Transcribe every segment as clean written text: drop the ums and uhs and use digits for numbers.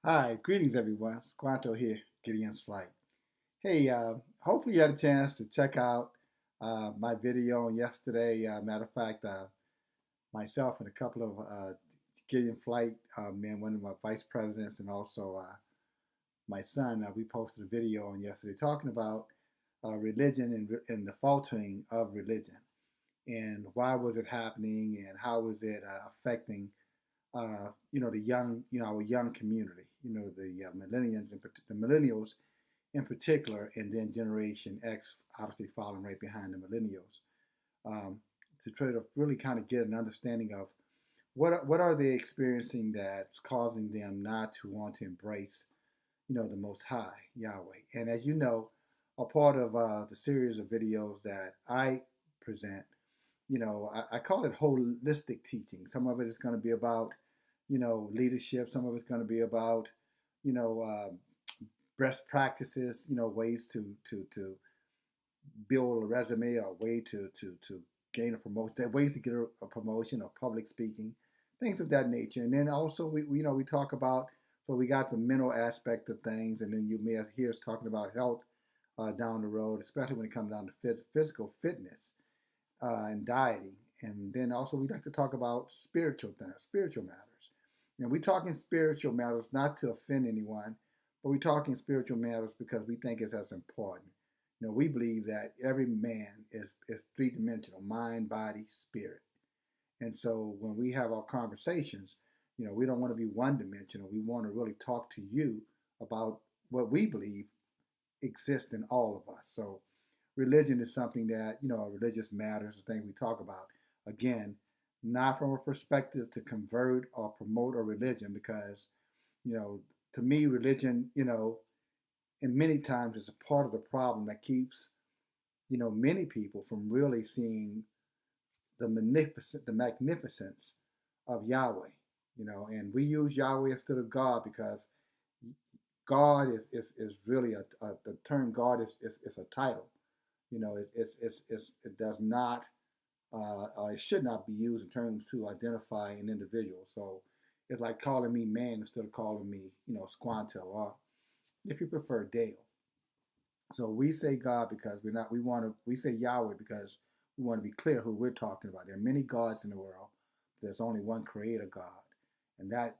Hi, greetings everyone. Squanto here, Gideon's Flight. Hey, hopefully you had a chance to check out my video on yesterday. Matter of fact, myself and a couple of Gideon Flight men, one of my vice presidents, and also my son, we posted a video on yesterday talking about religion and the faltering of religion and why was it happening and how was it affecting the young, our young community, the millennials in particular, and then Generation X, obviously following right behind the millennials, um, to try to really kind of get an understanding of what are they experiencing that's causing them not to want to embrace, the Most High Yahweh. And as you know, a part of the series of videos that I present, I call it holistic teaching. Some of it is going to be about, leadership. Some of it's going to be about, you know, uh, best practices, ways to build a resume or a way to gain a promotion, ways to get a promotion or public speaking, things of that nature. And then also we talk about, so we got the mental aspect of things, and then you may hear us talking about health down the road, especially when it comes down to physical fitness and dieting. And then also we like to talk about spiritual things, spiritual matters. And we're talking spiritual matters not to offend anyone, but we're talking spiritual matters because we think it's as important. We believe that every man is three-dimensional: mind, body, spirit. And so when we have our conversations, we don't want to be one-dimensional. We want to really talk to you about what we believe exists in all of us. So religion is something that, religious matters, the thing we talk about. Again, not from a perspective to convert or promote a religion, because, you know, to me, religion, and many times is a part of the problem that keeps, many people from really seeing the magnificence of Yahweh, and we use Yahweh instead of God because God is really the term God is a title. It does not, it should not be used in terms to identify an individual. So it's like calling me man instead of calling me, Squanto, or if you prefer, Dale. So we say God because we say Yahweh because we want to be clear who we're talking about. There are many gods in the world, but there's only one creator God. And that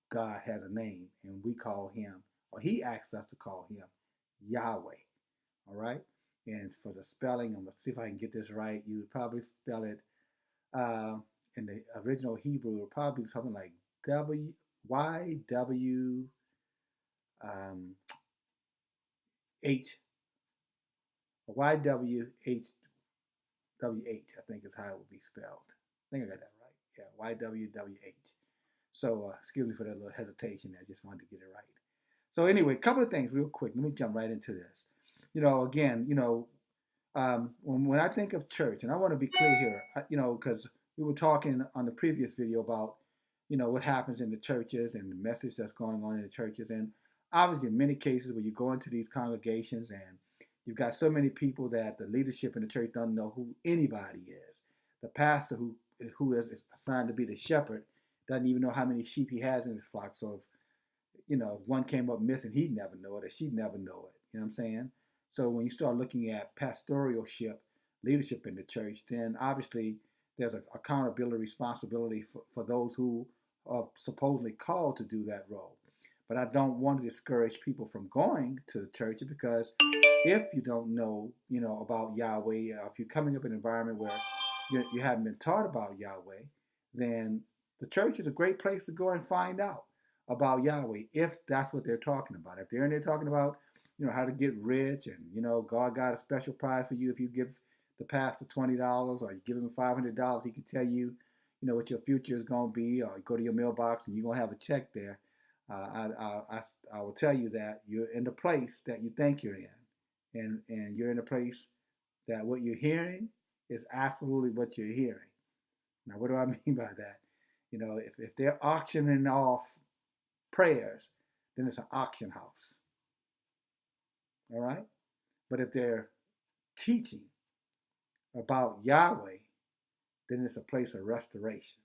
God has a name, and we call him, or he asks us to call him Yahweh. All right? And for the spelling, I'm going to see if I can get this right. You would probably spell it uh, in the original Hebrew, it would probably be something like Y-W um, H, Y-W-H-W-H, I think is how it would be spelled. I think I got that right. Yeah, Y-W-W-H. So excuse me for that little hesitation. I just wanted to get it right. So anyway, a couple of things real quick. Let me jump right into this. Again, when I think of church, and I want to be clear here, because we were talking on the previous video about, what happens in the churches and the message that's going on in the churches. And obviously, in many cases where you go into these congregations and you've got so many people that the leadership in the church doesn't know who anybody is. The pastor who is assigned to be the shepherd doesn't even know how many sheep he has in his flock. So if one came up missing, he'd never know it, or she'd never know it. You know what I'm saying? So when you start looking at pastoralship, leadership in the church, then obviously there's a accountability, responsibility for those who are supposedly called to do that role. But I don't want to discourage people from going to the church because if you don't know, about Yahweh, if you're coming up in an environment where you haven't been taught about Yahweh, then the church is a great place to go and find out about Yahweh if that's what they're talking about. If they're in there talking about, how to get rich and, God got a special prize for you if you give the pastor $20 or you give him $500, he can tell you, what your future is going to be, or you go to your mailbox and you're going to have a check there. I will tell you that you're in the place that you think you're in. And you're in a place that what you're hearing is absolutely what you're hearing. Now, what do I mean by that? If they're auctioning off prayers, then it's an auction house. All right? But if they're teaching about Yahweh, then it's a place of restoration.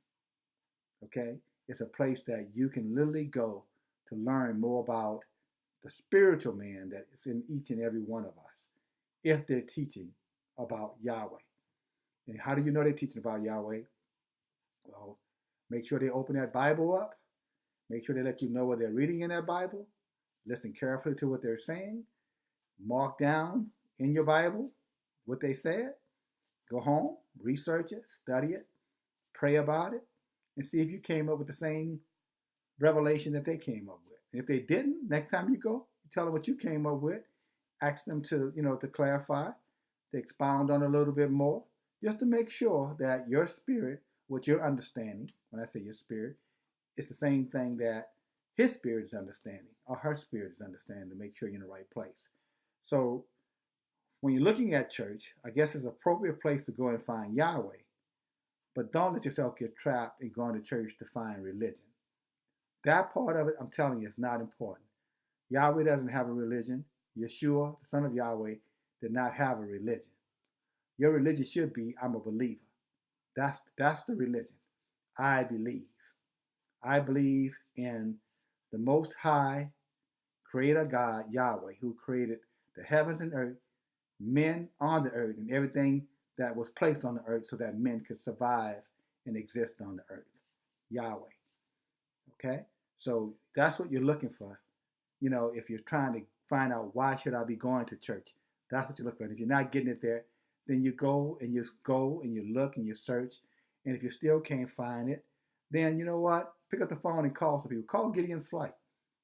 Okay? It's a place that you can literally go to learn more about the spiritual man that is in each and every one of us if they're teaching about Yahweh. And how do you know they're teaching about Yahweh? Well, make sure they open that Bible up. Make sure they let you know what they're reading in that Bible. Listen carefully to what they're saying. Mark down in your Bible what they said. Go home, research it, study it, pray about it, and see if you came up with the same revelation that they came up with. And if they didn't, next time you go, you tell them what you came up with. Ask them to, to clarify, to expound on it a little bit more, just to make sure that your spirit, what you're understanding, when I say your spirit, it's the same thing that his spirit is understanding or her spirit is understanding, to make sure you're in the right place. So when you're looking at church, I guess it's an appropriate place to go and find Yahweh, but don't let yourself get trapped in going to church to find religion. That part of it, I'm telling you, is not important. Yahweh doesn't have a religion. Yeshua, the son of Yahweh, did not have a religion. Your religion should be, I'm a believer. That's the religion. I believe. I believe in the Most High Creator God, Yahweh, who created the heavens and earth, men on the earth, and everything that was placed on the earth so that men could survive and exist on the earth. Yahweh. Okay? So that's what you're looking for. If you're trying to find out why should I be going to church, that's what you look for. And if you're not getting it there, then you go and you look and you search. And if you still can't find it, then you know what? Pick up the phone and call some people. Call Gideon's Flight.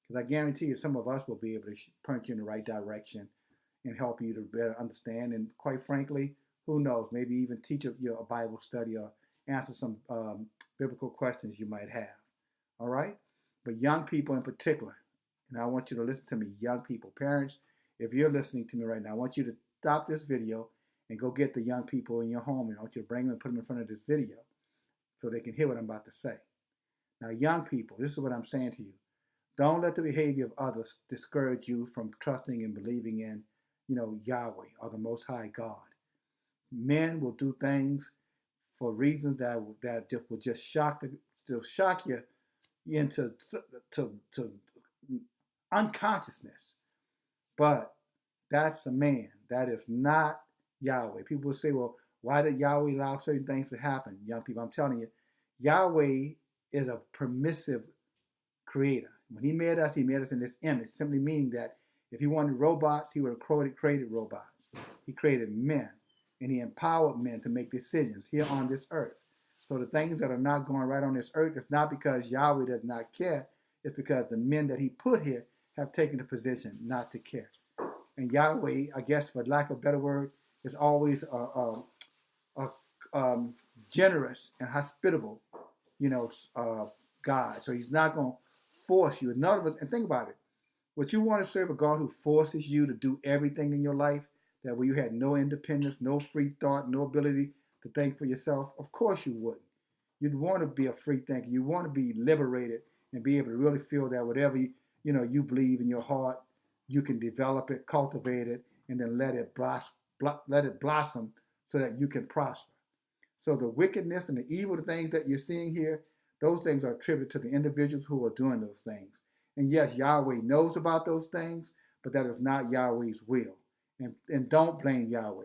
Because I guarantee you some of us will be able to point you in the right direction and help you to better understand. And quite frankly, who knows, maybe even teach you a Bible study or answer some biblical questions you might have. All right? But young people in particular, and I want you to listen to me, young people, parents, if you're listening to me right now, I want you to stop this video and go get the young people in your home, and I want you to bring them and put them in front of this video so they can hear what I'm about to say. Now, young people, this is what I'm saying to you. Don't let the behavior of others discourage you from trusting and believing in, Yahweh or the Most High God. Men will do things for reasons that just will just shock you into to unconsciousness. But that's a man. That is not Yahweh. People will say, well, why did Yahweh allow certain things to happen? Young people, I'm telling you, Yahweh is a permissive creator. When he made us in this image, simply meaning that if he wanted robots, he would have created robots. He created men, and he empowered men to make decisions here on this earth. So the things that are not going right on this earth, it's not because Yahweh does not care. It's because the men that he put here have taken the position not to care. And Yahweh, I guess for lack of a better word, is always generous and hospitable, God. So he's not going to force you. None of it. And think about it. Would you want to serve a God who forces you to do everything in your life, that where you had no independence, no free thought, no ability to think for yourself? Of course you wouldn't. You'd want to be a free thinker. You want to be liberated and be able to really feel that whatever you believe in your heart, you can develop it, cultivate it, and then let it blossom so that you can prosper. So the wickedness and the evil, the things that you're seeing here, those things are attributed to the individuals who are doing those things. And yes, Yahweh knows about those things, but that is not Yahweh's will. And don't blame Yahweh.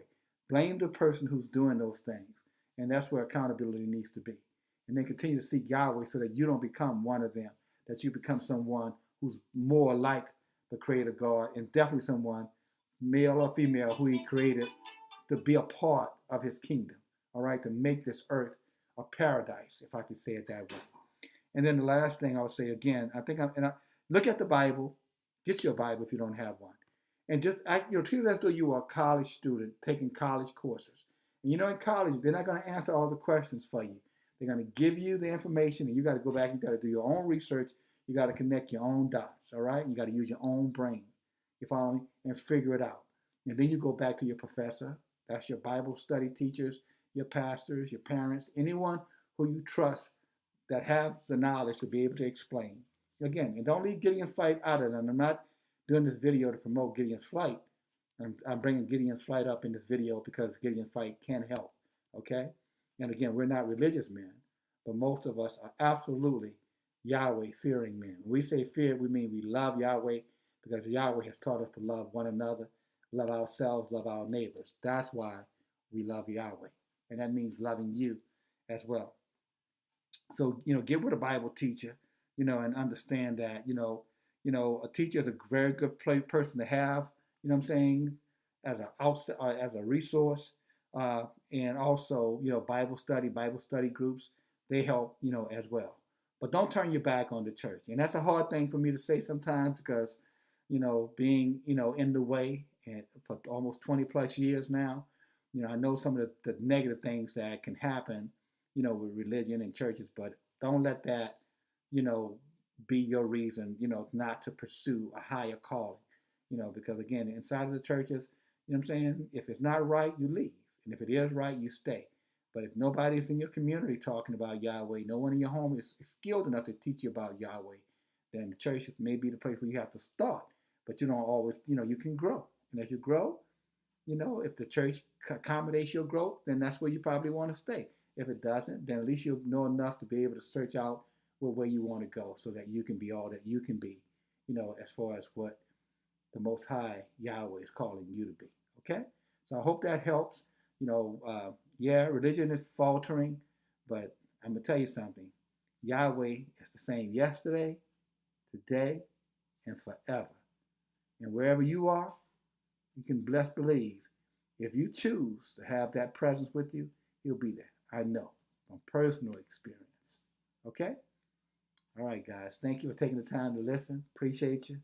Blame the person who's doing those things. And that's where accountability needs to be. And then continue to seek Yahweh so that you don't become one of them, that you become someone who's more like the Creator God, and definitely someone, male or female, who he created to be a part of his kingdom, all right, to make this earth a paradise, if I could say it that way. And then the last thing I'll say again, look at the Bible, get your Bible if you don't have one, and just treat it as though you are a college student taking college courses. And in college, they're not going to answer all the questions for you. They're going to give you the information, and you got to go back, you got to do your own research, you got to connect your own dots, all right? You got to use your own brain, you follow me, and figure it out. And then you go back to your professor, that's your Bible study teachers, your pastors, your parents, anyone who you trust that have the knowledge to be able to explain. Again, and don't leave Gideon's Flight out of it. And I'm not doing this video to promote Gideon's Flight. I'm bringing Gideon's Flight up in this video because Gideon's Flight can help, okay? And again, we're not religious men, but most of us are absolutely Yahweh fearing men. When we say fear, we mean we love Yahweh because Yahweh has taught us to love one another, love ourselves, love our neighbors. That's why we love Yahweh. And that means loving you as well. So, get with a Bible teacher, and understand that, a teacher is a very good person to have, what I'm saying, as a resource. And also, Bible study groups, they help, as well. But don't turn your back on the church. And that's a hard thing for me to say sometimes because, being, in the way and for almost 20 plus years now, I know some of the negative things that can happen, with religion and churches, but don't let that, you know, be your reason, not to pursue a higher calling, because again, inside of the churches, what I'm saying, if it's not right, you leave. And if it is right, you stay. But if nobody's in your community talking about Yahweh, no one in your home is skilled enough to teach you about Yahweh, then the church may be the place where you have to start. But you don't always, you can grow. And as you grow, if the church accommodates your growth, then that's where you probably want to stay. If it doesn't, then at least you'll know enough to be able to search out where you want to go so that you can be all that you can be, as far as what the Most High Yahweh is calling you to be. Okay? So I hope that helps. Yeah, religion is faltering, but I'm going to tell you something. Yahweh is the same yesterday, today, and forever. And wherever you are, you can best believe if you choose to have that presence with you, he'll be there. I know from personal experience. Okay? All right, guys. Thank you for taking the time to listen. Appreciate you.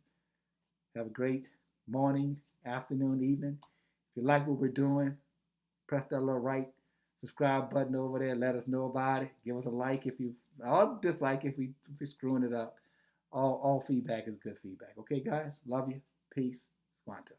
Have a great morning, afternoon, evening. If you like what we're doing, press that little right subscribe button over there. Let us know about it. Give us a like or dislike if we're screwing it up. All feedback is good feedback. Okay, guys? Love you. Peace. Squanto.